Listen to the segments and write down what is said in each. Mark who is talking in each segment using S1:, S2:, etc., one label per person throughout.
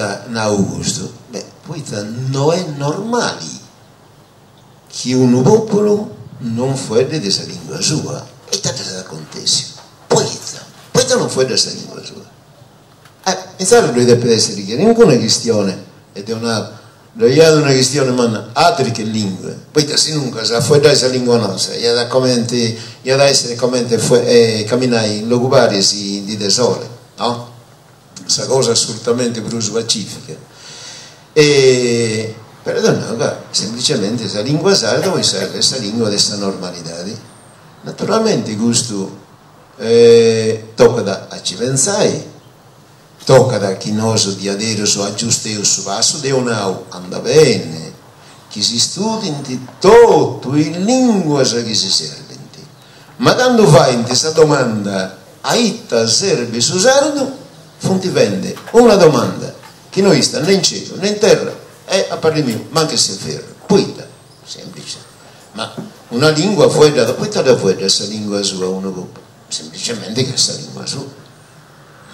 S1: poeta in Augusto, poeta non è normale che un popolo non fuori di questa lingua sua. E tanto è acontece. Poeta non fuori di questa lingua sua. Pensare lui deve essere chiaro, non è una questione, ed è una questione, ma altre che lingue. Poeta se nunca sa fuori di questa lingua nostra, gli da essere come camminare in locupari di tesore, no? Questa cosa assolutamente pacifica. E però no, semplicemente questa lingua sarda vuoi essere questa lingua di questa normalità. Naturalmente questo tocca da ci pensare, tocca da chi noso di adere su aggiustare su passo di un anda bene, chi si studi in tutto in lingua che si serve. Ma quando fai in questa domanda a itta serve su sardo, fonti vende una domanda che non sta né in cielo né in terra, è a parli mio, ma anche se è vero, poeta, semplice. Ma una lingua fuori da poeta da fuori da questa lingua sua uno semplicemente che questa lingua sua un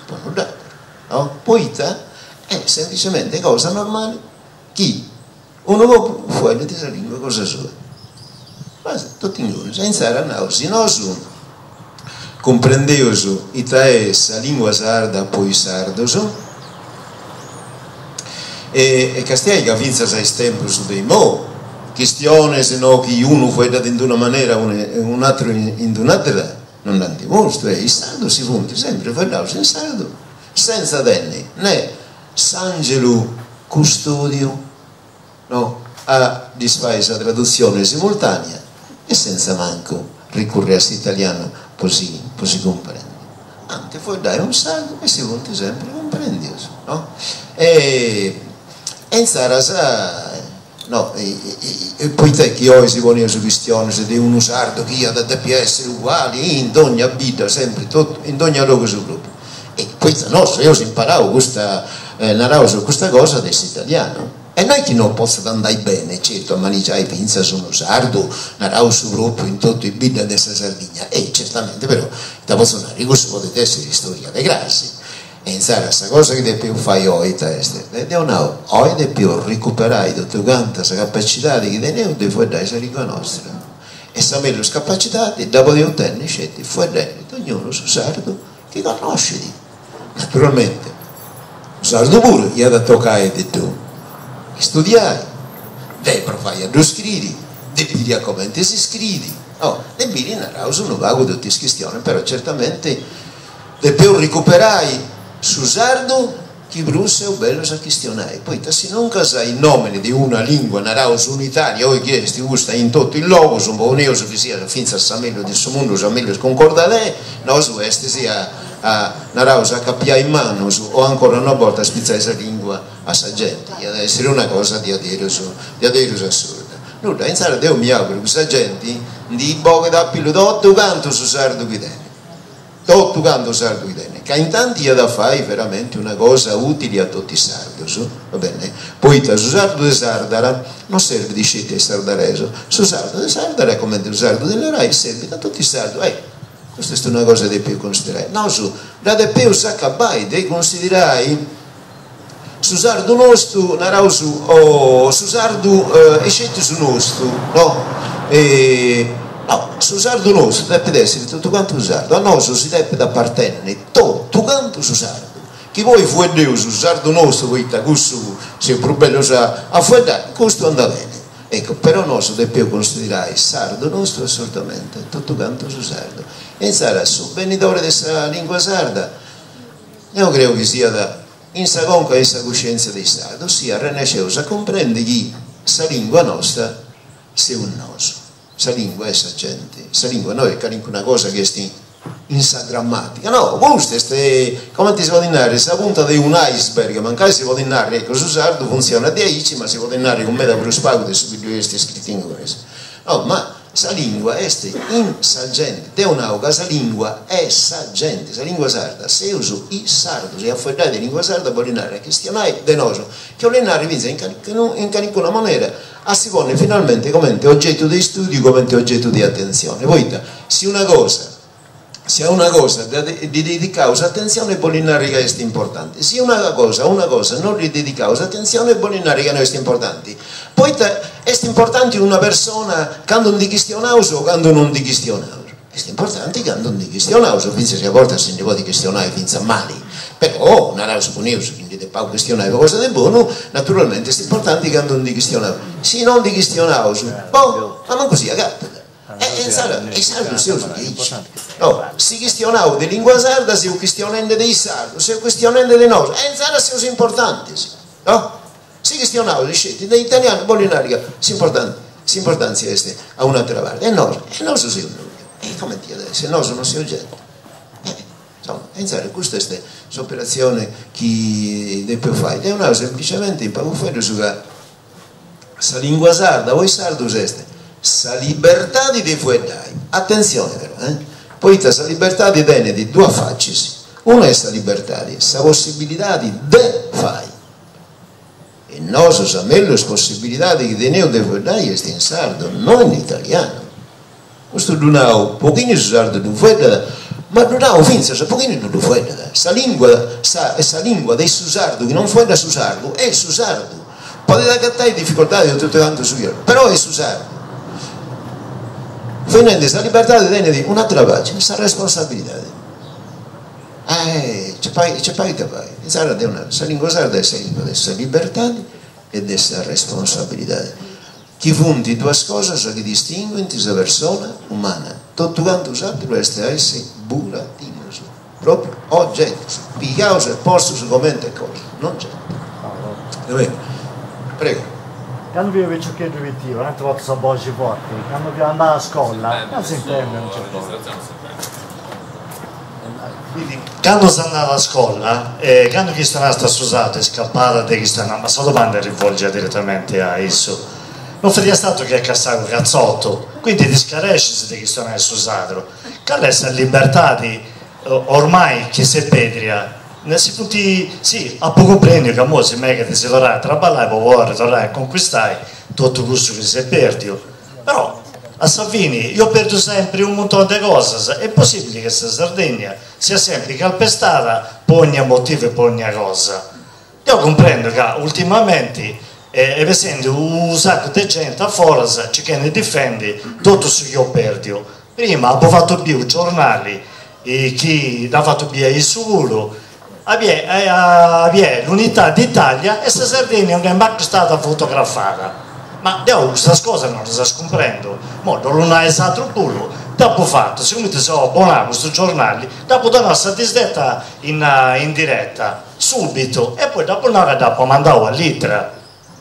S1: po' non dà, no? Poeta è semplicemente cosa normale chi uno fuori da questa lingua cosa sua. Basta, tutti in uno, senza ranausi, no su comprendeuso itaessa lingua sarda poi sardoso e Castiega vinza sei tempo su dei mo questione se no che uno fuori da in una maniera un altro in un'altra non la dimostra il sardo si punta sempre fuori in sardo senza denni né Sangelo Custodio no, a disfaesa traduzione simultanea e senza manco ricorrersi italiano così comprende. Anche fuori dai un sardo e si punta sempre comprendioso, no? E in Sarasa no, e poi te che oggi si pone su questione se di uno sardo che ha da essere uguali in ogni vita sempre in ogni luogo sul gruppo e poi no, io ho imparato questa narravo su questa cosa dell'italiano e non è che non possa andare bene certo a mangiare pinza su uno sardo narravo sul gruppo in tutto il vita della Sardegna e certamente però da posso dire questo potete essere storia dei grassi e in Sara questa cosa che più fai oggi è una oggi di più recuperare tutta questa capacità che tenete di fuori dai la lingua nostra e sapere le capacità e dopo di ottenere scelte fuori dai ognuno su sardo che conosce naturalmente sardo pure gli ha da toccare di tu studiare devi provare a scrivere devi dire come ti si scrivi devi narrare su un vago di tutte queste questioni però certamente di più recuperare su sardo chi brusse o bello sa questionare poi se non sai i nomi di una lingua narrare su un'Italia o che ti gusta in tutto il logo su un po' neo su che sia finza a samello di suo mondo samello sconcorda lei no su queste sia a narrare a capire in mano o ancora una volta a spizzare questa lingua a sa gente deve essere una cosa di aderos assurda nulla in Sara Dio mi auguro che questa gente di bocca da pillo tutto canto su sardo qui dentro tutto canto sardo qui dentro che in tanti gli da fare veramente una cosa utile a tutti i sardi va bene poi su sardo di Sardara non serve di scegliere sardareso su sardo di Sardara come il sardo delle Rai serve da tutti i sardi questa è una cosa di più considerare no su da di più s'accabai devi considerare su sardo nostro narrau su sardo e scetti su nostro no no, su sardo nostro deve essere tutto quanto sardo a nostro si deve appartenere tutto quanto su sardo chi vuoi fuori su sardo nostro poi questo se è più bello a fuori questo anda bene ecco però nostro deve considerare il sardo nostro assolutamente tutto quanto su sardo e sarà su benedore della lingua sarda io credo che sia da in seconda questa coscienza dei sardo ossia renasceusa comprende che questa lingua nostra sia un noso questa lingua è sa gente questa lingua noi è una cosa che è in sa grammatica no, questo è come ti si può dire questa punta di un iceberg mancare si può dire ecco su sardo funziona a 10 ma si può dire con me da Bruce Pago su video scritto in inglese no, ma questa lingua è in sa gente è un'auga questa lingua è sa gente questa lingua sarda se uso i sardo se afferrate di lingua sarda può dire che stiamai de noso che ho l'inare vinza in nessuna maniera si pone finalmente come oggetto di studio come oggetto di attenzione poi se una cosa se è una cosa di dedicare attenzione polinarica è importante, se una cosa non gli dedica attenzione polinarica non è importante, poi è importante una persona quando non ti questionare o quando non ti questionare, è importante quando non ti questionare, finché si porta se ne può questionare finché male, però non è supponeso quindi di pas questionare cosa di buono, naturalmente è importante quando non ti questionare, se non ti questionare, boh, ma non così agata. E sardo se uso no, si questionava di lingua sarda, si questionando dei sardo, si questionando dei nostri, e in sarda si usa importante, no? Si questionava di scelte, di italiano, polinarica, si importanza è a un'altra parte, e noi si usa, e come dire, se noi non si oggetto. Insomma, in sarda questa è l'operazione che deve fare, è una semplicemente per fare su la lingua sarda, o sardo è sa libertà di fuedai, attenzione però, poi questa libertà viene di due facce, una è questa libertà, questa possibilità di fare, e noi sappiamo le possibilità di tenere di fuedai è in sardo, non in italiano, questo non ha un pochino di sardo di fuedai, ma non ha un finza, un pochino di fuedai, questa lingua dei susardo che non fueda su sardo, è su sardo, potete accattare difficoltà di tutto quanto su io, però è su sardo. Finendo questa libertà di tenere un'altra pace, questa responsabilità. C'è poi da fare. Questa lingua sarda è questa libertà e questa responsabilità. Che funti due cose che distinguono questa persona umana. Tutto quanto usato resta essere buratinos, proprio oggetto, piccaus e postos come cose, non c'è. Prego.
S2: Quando vi avevo chiesto di te, un'altra volta sono voci forti, quando vi andavo a scuola, non si intende, non c'è cosa. Quindi, quando si andava a scuola, quando chi sta usato è scappata di chi sta andando, ma solo domanda rivolge direttamente a esso. Non farebbe stato che cazzato un cazzotto, quindi ti scaresci di chi sta usato. Qual è questa libertà di ormai che si pedria? Si punti, sì, a poco premio che mo si mega di si tornare a traballare, poi vuole tornare a conquistare tutto questo che si perde. Però a Salvini io perdo sempre un montone di cose, è possibile che questa Sardegna sia sempre calpestata per ogni motivo e per ogni cosa. Io comprendo che ultimamente essendo un sacco di gente a forza ci che ne difende tutto su che io perdo. Prima ho fatto più giornali chi ha fatto via il suolo. L'unità d'Italia e questa Sardegna non è mai stata fotografata, ma questa cosa non la sto comprendendo, non è stato puro, dopo fatto, siccome ti sono abbonato a questi giornali, dopo dare una disdetta in diretta, subito, e poi dopo mandavo all'Itra,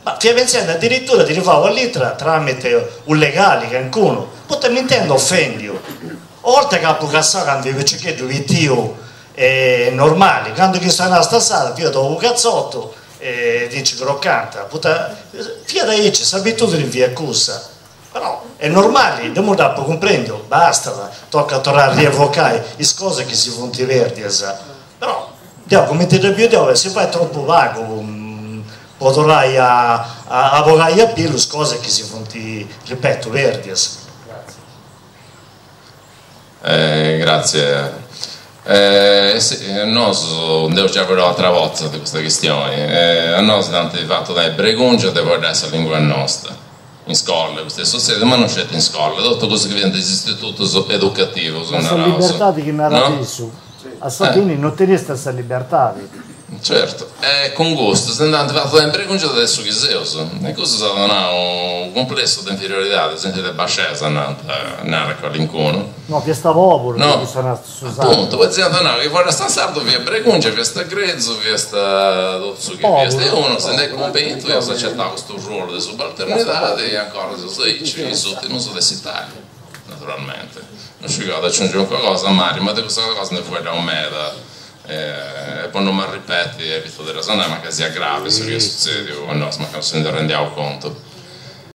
S2: ma che pensando addirittura ti rifavo all'Itra tramite un legale che ancora, poi mi intendo offendio, oltre che a Pucassà quando vi chiedo di Dio, normali, quando chi sta nella stazzata io do un cazzotto e dice croccante, fia da ci si abitudini via accusa, però è normale, devo dopo comprendo, basta, tocca tornare a rievocare le cose che si fanno verdi, però come ti devo dire, se fai troppo vago potrai a vogare a più le cose che si fanno, ripeto, verdi.
S3: Grazie. Sì, noi devo già parlare l'altra volta di queste questioni. A noi tanto di fatto dai pregunge di guardare la lingua nostra in scuola, queste società, ma non c'è in scuola, tutto cosa che viene dall'istituto educativo.
S2: Questa libertà di chi mi ha rapiso, a Salvini non tenete questa libertà.
S3: Certo, con gusto, se andate a fare un preconcio adesso che seoso, e questo è stato un complesso di inferiorità, sentite bascesa nella qualcuno.
S2: No, questa popolo,
S3: no,
S2: che sono
S3: appunto, poi sento no, che fuori sta sardo via preconcio, via sta grezzo, via sta dozzo che via sta, e uno se ne è convinto, io ho accettato questo ruolo di subalternità e ancora se dice, io sono tenuto dall'Italia, naturalmente. Non ci ricordo aggiungere qualcosa, Mario, ma di questa cosa ne fuori da un meta. E poi non mi ripeti, evito di ragionare, ma che sia grave se che succede o no, ma che non se ne rendiamo conto.